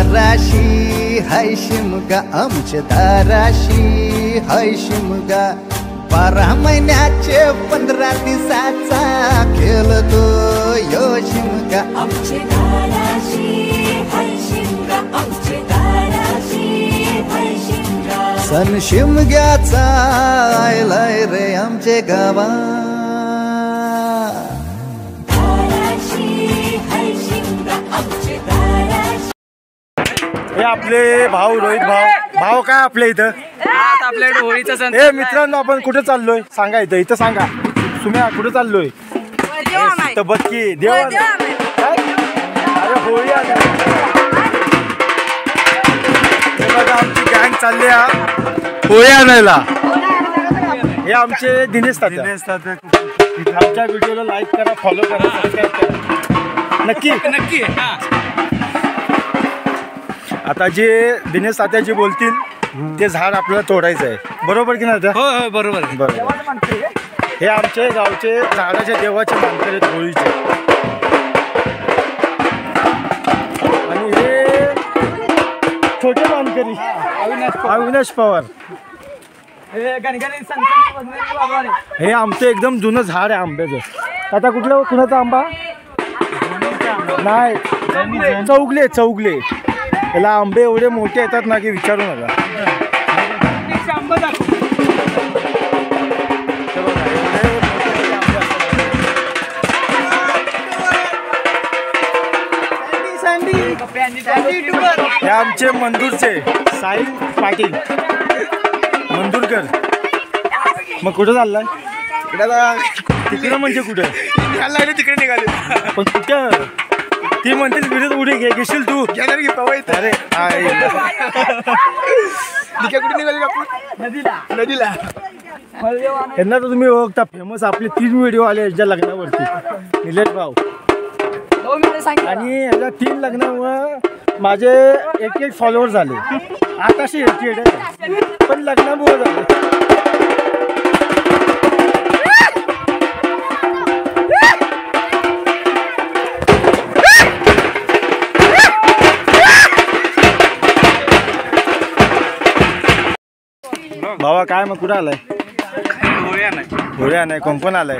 धाराशी हाय शिमगा आमच्या धाराशी हाय शिमगा 12 महिन्याचे 15 दिवसाचा खेळतो यो शिमगा आमच्या धाराशी हाय शिमगा आमच्या धाराशी हाय शिमगा सण शिमग्याचा आयलाय रे आमचे गावा हे आपले भाऊ रोहित भाऊ काय आपल्या इथं आपल्याकडे होळीचा सण हे मित्रांनो आपण कुठे चाललोय सांगा इथं सांगा सुम्या कुठे चाललोय तर बक्की देवान अरे होळी बघा आमची गँग चालली होळी आणायला हे आमचे दिनेश तात्या आमच्या व्हिडिओला लाईक करा फॉलो करा सबस्क्राईब करा नक्की आता जे दिनेश तात्या जे बोलतील ते झाड आपल्याला तोडायचं आहे बरोबर की नाही? हो बरोबर हे आमचे गावचे झाडाच्या देवाचे मानकरी आहेत होळीचे आणि हे छोटे मानकरी अविनाश पवार हे आमचं एकदम जुनं झाड आहे आंब्याचं आता कुठलं कुणाचा आंबा नाही चौगले याला आंबे एवढे मोठे येतात ना की विचारू नका हे आमचे मंदूरचे साहिल पाटील मंदूरकर मग कुठं चाललाय तिकडं म्हणजे कुठं तिकडे निघाले पण कुठं ती म्हणते विरोध उडी घेशील तू घेणार घे पवायचं अरे कुठे निघाली नदीला यांना तर तुम्ही ओळखता फेमस आपले 3 व्हिडिओ आले याच्या लग्नावरती निलेश भाऊ आणि याच्या 3 लग्नामुळं माझे 1 फॉलोअर झाले आताशी 88 पण लग्नामुळे झाले बाबा काय मग कुठं आलाय होळ्या नाही कोण आलाय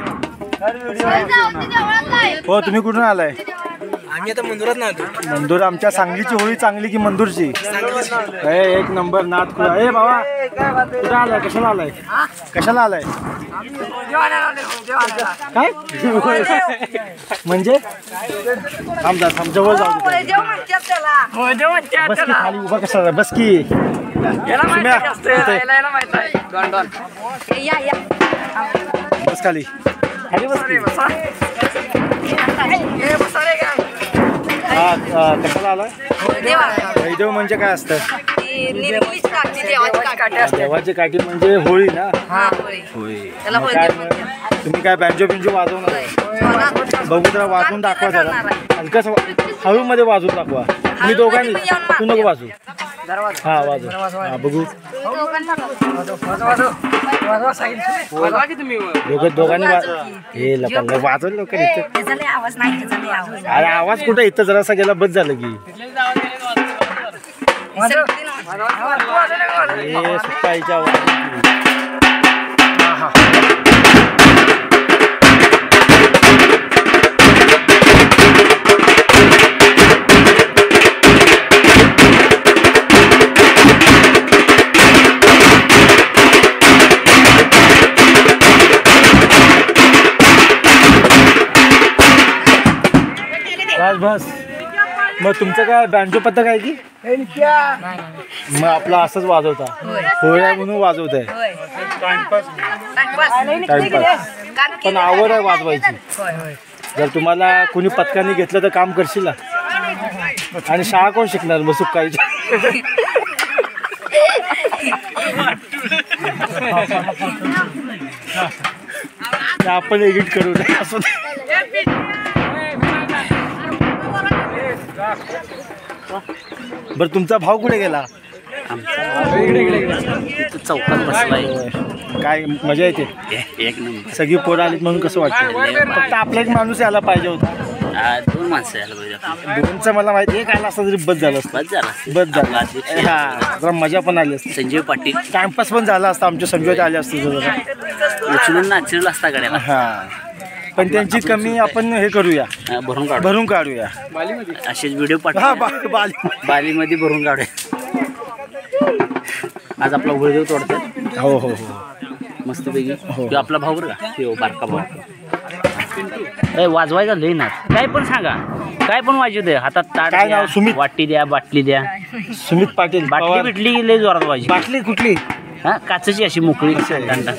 हो तुम्ही कुठून आलाय आम्ही आता मंदिरात ना मंदूर आमच्या सांगलीची होळी चांगली की मंदूरची एक नंबर नाथ खुला ए बाबा कुठं आलाय कशाला आलाय काय म्हणजे आमचा जवळ जाऊ बस की खाली उभा कशाला बस की बस खाली कशाला आलाय वैदेव म्हणजे काय असतं देवाची काठी म्हणजे होळी ना होळी तुम्ही काय बँजो बिंजो वाजवणार बघू जरा वाजवून दाखवा जरा हलकस हळू मध्ये वाजवून दाखवा मी दोघांनी तू नको वाजू हा वाजव हा बघू दोघांनी हे लोकांना वाजवलं लोक अरे आवाज कुठे इथं जरासा गेला बस झालं की सुट्टाईच्या आवाज बस मग तुमचं काय बँजो पत्ता काय की मग आपला असंच वाजवता होळ्या म्हणून वाजवताय टाइमपास पण आवड आहे वाजवायची जर तुम्हाला कोणी पथकाने घेतलं तर काम करशील आणि शाळा कोण शिकणार मग सुकायची आपण एडिट करू असं बरं तुमचा भाऊ कुठे गेला चौकात बसलाय काय मजा येते एक नंबर सगळी पोरं आलीत म्हणून कसं वाटतं फक्त आपला एक माणूस यायला पाहिजे होता 2 माणसं यायला पाहिजे आपल्याला. दोनचं मला माहिती आहे, काय असतं तरी बस झालं असतं. बस झाला बस झालं. आपला अध्यक्ष हा जरा मजा पण आली असती, संजीव पाटील टाइमपास पण झाला असता, आमच्या संजोत आले असते जरा. उचलून नाचलेलं असता गाड्याला. हा पण त्यांची कमी आपण हे करूया, भरून काढू. भरून काढूया. असेच व्हिडिओ हा पाठवा बाली बालीमध्ये भरून काढूया. आज आपला गुळदेव तोडतात. हो हो हो मस्तपैकी. तो आपला भाऊ बरं का, तो बारका भाऊ. वाजवायचा लई ना, काय पण सांगा, काय पण वाजू दे. हातात ताट काय द्या, नाव? सुमित. वाटी द्या, बाटली द्या. सुमित पाटील बाटली पवार. बिटली लई जोरात वाजली. बाटली कुठली? हा काचेची अशी मोकळी दंडा.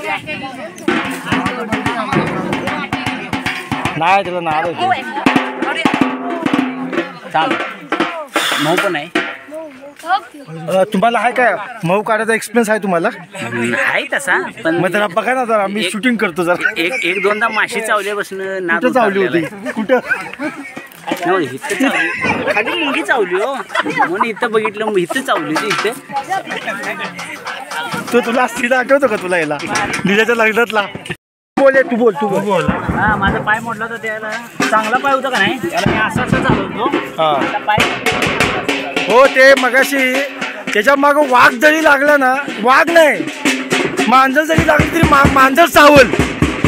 नाही त्याला नाव आहे. चाल मऊ पण आहे. तुम्हाला आहे काय मऊ काढायचा एक्सपिरियन्स आहे तुम्हाला? आहे तसा पण मग जरा बघा ना, जरा आम्ही शूटिंग करतो जरा. एक दोनदा माशी चावल्यापासून नाद कुठं चावली उतरलेला होती? कुठं? आहे. इथं चावली. खाली मुंगी चावली हो, म्हणून इथं बघितलं मग इथं चावली होती. इथे तो तुला सीधा आठवतो का तुला याला निजाच्या लग्नातला? बोल तू बोल, तू बोल. हा माझा पाय मोडला होता त्याला. चांगला पाय होता का नाही त्याला, मी असं असं चालवतो. हा त्याला पाय हो ते मगाशी त्याच्या मागं वाघ जरी लागला ना, वाघ नाही मांजर जरी लागली तरी मांजर चावल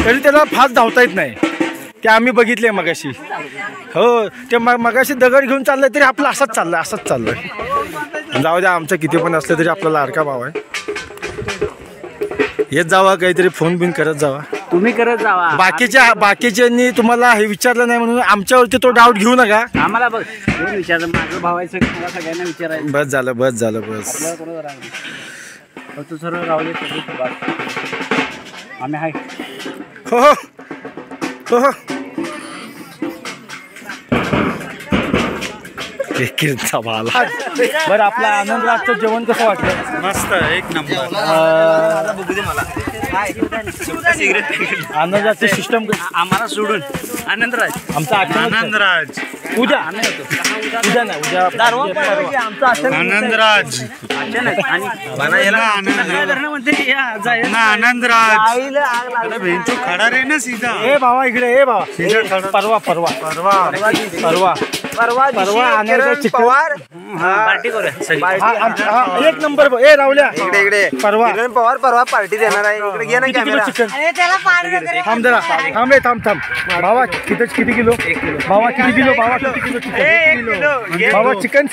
तरी त्याला फास्ट धावता येत नाही. ते आम्ही बघितले मगाशी. हो ते मगाशी दगड घेऊन चाललंय तरी आपलं असंच चाललंय, असंच चाललंय. जाऊ द्या, आमचं किती पण असलं तरी आपला लाडका भाव आहे. येत जावा, काहीतरी फोन बिन करत जावा. तुम्ही करत जावा. बाकीच्यांनी तुम्हाला हे विचारलं नाही म्हणून आमच्यावरती तो डाऊट घेऊ नका. आम्हाला बघ कोण विचारलं, माझं भावायचं मला सगळ्यांना विचारायचं. बस झालं, बस झालं, बस. तू सर्व राहुल आम्ही आहे. हो हो हो हो किरणचा भाला. बरं आपला आनंदराजचं जेवण कसं वाटलं? मस्त, एक नंबर. आनंदराजचं सिस्टम आम्हाला सोडून आनंदराज आमचा आनंदराज. उद्या उद्या नाही, उद्या आमचा आनंदराज. आनंदराज. अरे भेंचो खडा रे ना सीधा. ए भावा इकडे, ए भावा परवा परवा परवा परवा परवा आणायचं चिकन. पार्टी करूया सगळी. एक नंबर. ए रावल्या इकडे परवा पवार परवा पार्टी देणार आहे. इकडे घे ना किती किलो कॅमेरा. चिकन? थांब जरा, थांब रे, थांब भावा. किती किलो? भावा किती किलो? भावा किती किलो चिकन? भावा चिकन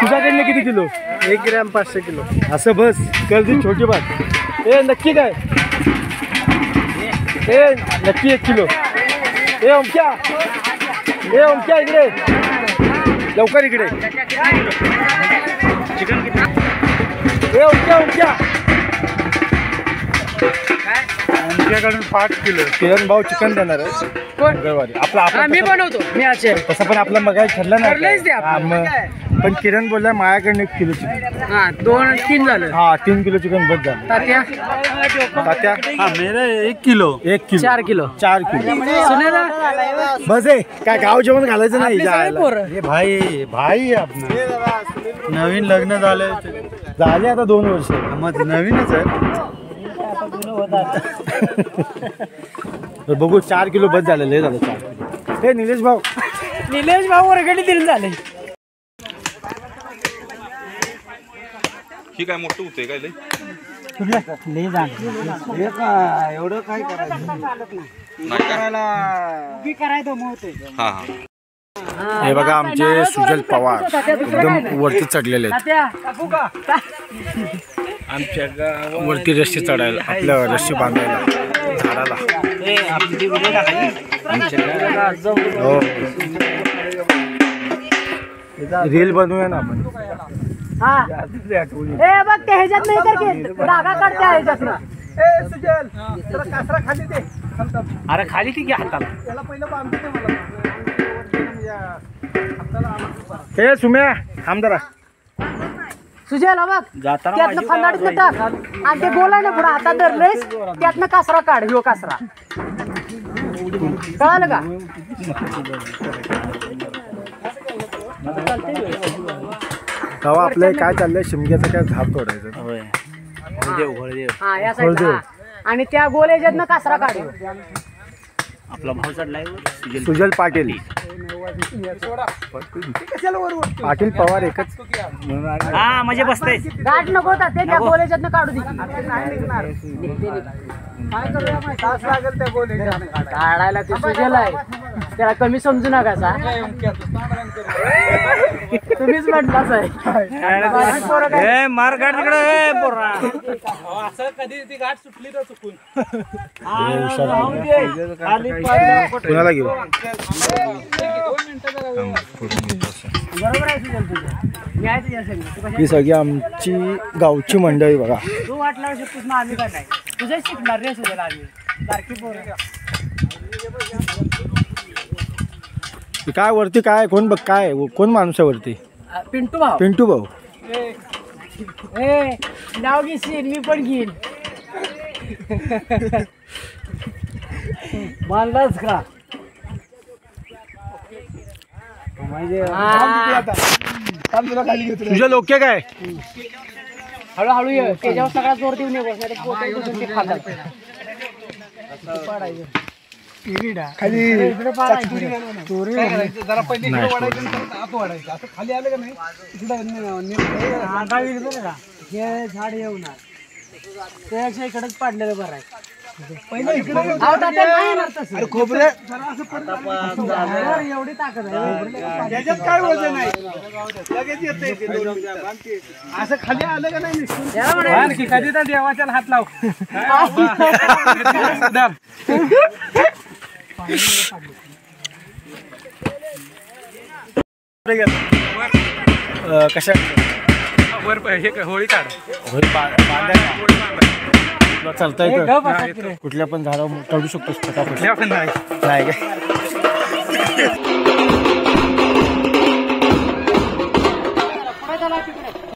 तुझ्याकडनं किती किलो? 1 gram 500 kilo. असं बस कर दी छोटी बात. ए नक्की काय? ए नक्की 1 किलो. ए ओमक्या, ए ओमक्या इकडे लवकर इकडे. चिकन किती? ए ओमक्या आमच्याकडून 5 किलो. किरण भाऊ चिकन देणार आहे मंगळवारी. आपला मी बनवतो. मी आज तसं पण आपलं मग ठरलं ठरलंच ते नाही. आपलं. हा, मग पण किरण बोलला माझ्याकडनं 1 किलो चिकन. हा 2-3 झालं. हा 3 किलो चिकन बस झालं. तात्या तात्या हाँ मेरा 1 किलो. 1 kilo 4 kilo. 4 किलो सुनेदा बस आहे. काय गाव जेवण घालायचं नाही जायला. हे भाई भाई आपण नवीन लग्न झालंय. झाले आता 2 वर्ष. मग नवीनच आहे. बघू 4 किलो बस झालं, लय झालं 4 किलो. हे निलेश भाऊ वर्गणी दिली झाले. ही काय मोठं होतंय काय लय? एवढं काय करायचं? हा हा. हे बघा आमचे सुजल पवार एकदम वरती चढलेले आहेत. आमच्या वरती रस्सी चढायला, आपल्या रस्सी बांधायला झाडाला. हो रील बनवूया ना आपण. बघ ते ह्याच्यात नाही तर की धागा काढते ह्याच्यात ना. अरे खाली ठीक आहे हाताला. हे सुम्या थांब जरा. सुजल बघ जाताना त्यातनं फंदाडीतनं टाक आणि ते गोल आहे ना पुढे हातात धरलेस त्यातनं कासरा काढ. ह्यो कासरा कळालं का? तेव्हा आपलं काय चाललंय, शिमग्याचं काय झाप तोडायचं. हळदेव हा या साईडला. आणि त्या गोल ह्याच्यातनं कासरा काढ. आपला भाव चढलाय सुजल पाटील पाटील पवार एकच हा म्हणजे बसते गाठ नको होता ते त्या गोल्याच्यातनं काढू दे काढायला ते सुजेल आहे त्याला कमी समजू नका सा तुम्हीच म्हटलाच आहे मार गाठ तिकडे पोरा कुणाला घेऊ बरोबर आहे सुजेल तुझं मी आहे तुझ्या संग. तू कशा- ही सगळी आमची गावची मंडळी बघा. तू वाट लावू शकतोस ना आम्ही काय नाही तुझ्याच शिकणार रे सुजेल आम्ही बारकी पोरं काय वरती काय कोण बघ काय कोण माणूस आहे वरती पिंटू भाऊ पिंटू भाऊ ए नाव घेशील मी पण घेईन मानलाच का तुझ्या लोके काय हळूहळू ये त्याच्यावर सगळा जोर देऊ नये बस पोटात बसून ते खातात. खाली इकडे पाडायचं. चोरी आता इकडे बघा का, हे झाड येऊणार त्यापेक्षा इकडेच पाडलेलं बरं आहे. अहो, तात्या नाही येणार तसं. एवढी ताकद आहे काय वजन आहे असं खाली आलं का नाही याला म्हणायचं. कधी तर देवाच्या हात लाव कशा वर हे होळी काढ चालता हे येतं गप असा की रे. कुठल्या पण झाडावर चढू शकतोस फटाफट नाही नाही काय पुढे चला तिकडे.